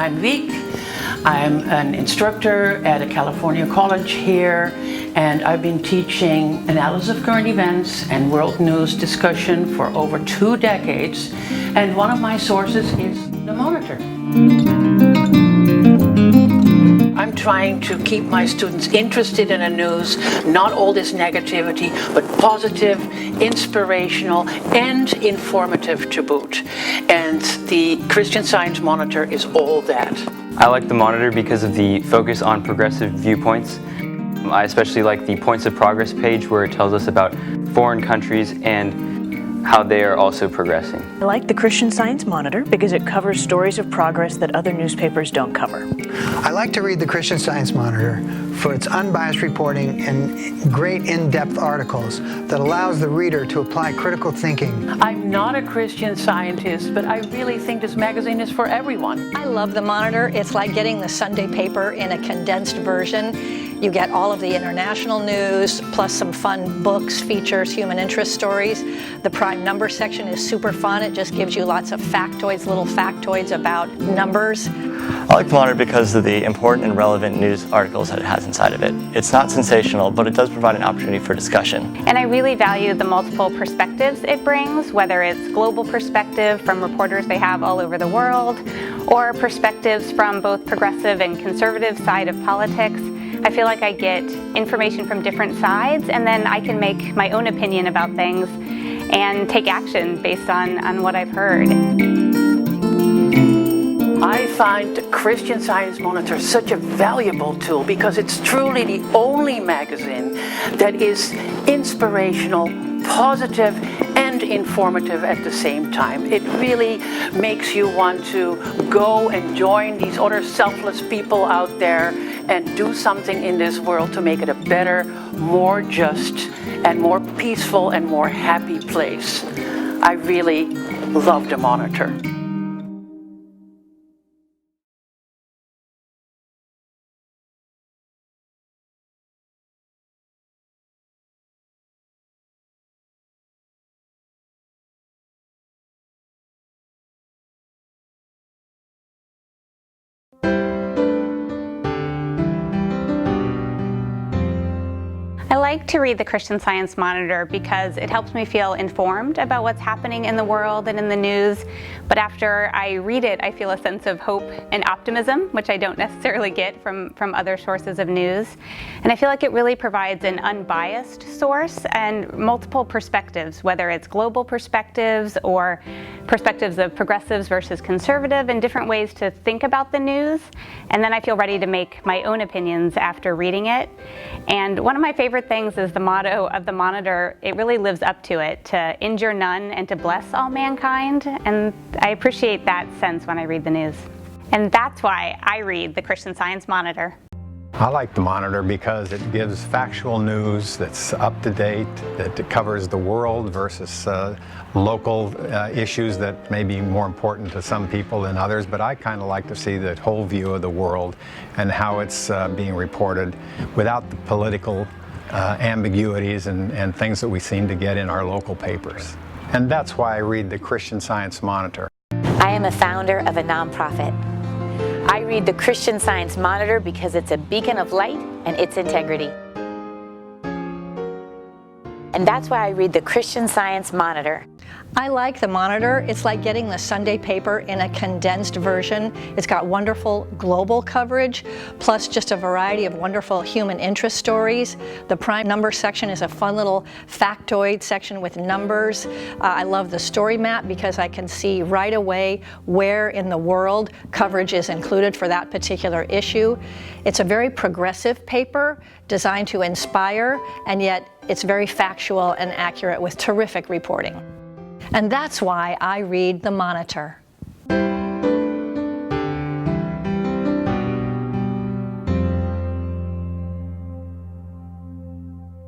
I'm Vic. I'm an instructor at a California college here, and I've been teaching analysis of current events and world news discussion for over 2 decades, and one of my sources is the Monitor. I'm trying to keep my students interested in the news, not all this negativity, but positive, inspirational, and informative to boot. And the Christian Science Monitor is all that. I like the Monitor because of the focus on progressive viewpoints. I especially like the Points of Progress page where it tells us about foreign countries and how they are also progressing. I like the Christian Science Monitor because it covers stories of progress that other newspapers don't cover. I like to read the Christian Science Monitor for its unbiased reporting and great in-depth articles that allows the reader to apply critical thinking. I'm not a Christian Scientist, but I really think this magazine is for everyone. I love the Monitor. It's like getting the Sunday paper in a condensed version. You get all of the international news, plus some fun books, features, human interest stories. The prime number section is super fun. It just gives you lots of factoids, little factoids about numbers. I like the Monitor because of the important and relevant news articles that it has inside of it. It's not sensational, but it does provide an opportunity for discussion. And I really value the multiple perspectives it brings, whether it's global perspective from reporters they have all over the world, or perspectives from both progressive and conservative side of politics. I feel like I get information from different sides, and then I can make my own opinion about things and take action based on what I've heard. I find the Christian Science Monitor such a valuable tool because it's truly the only magazine that is inspirational, positive, and informative at the same time. It really makes you want to go and join these other selfless people out there and do something in this world to make it a better, more just, and more peaceful and more happy place. I really love the Monitor. I like to read the Christian Science Monitor because it helps me feel informed about what's happening in the world and in the news. But after I read it, I feel a sense of hope and optimism, which I don't necessarily get from other sources of news. And I feel like it really provides an unbiased source and multiple perspectives, whether it's global perspectives or perspectives of progressives versus conservative, and different ways to think about the news. And then I feel ready to make my own opinions after reading it. And one of my favorite things is the motto of the Monitor. It really lives up to it, to injure none and to bless all mankind. And I appreciate that sense when I read the news. And that's why I read the Christian Science Monitor. I like the Monitor because it gives factual news that's up to date, that it covers the world versus local issues that may be more important to some people than others. But I kind of like to see the whole view of the world and how it's being reported without the political ambiguities and things that we seem to get in our local papers. And that's why I read the Christian Science Monitor. I am a founder of a nonprofit. I read the Christian Science Monitor because it's a beacon of light and its integrity. And that's why I read the Christian Science Monitor. I like the Monitor. It's like getting the Sunday paper in a condensed version. It's got wonderful global coverage, plus just a variety of wonderful human interest stories. The prime number section is a fun little factoid section with numbers. I love the story map because I can see right away where in the world coverage is included for that particular issue. It's a very progressive paper designed to inspire, and yet it's very factual and accurate with terrific reporting. And that's why I read the Monitor.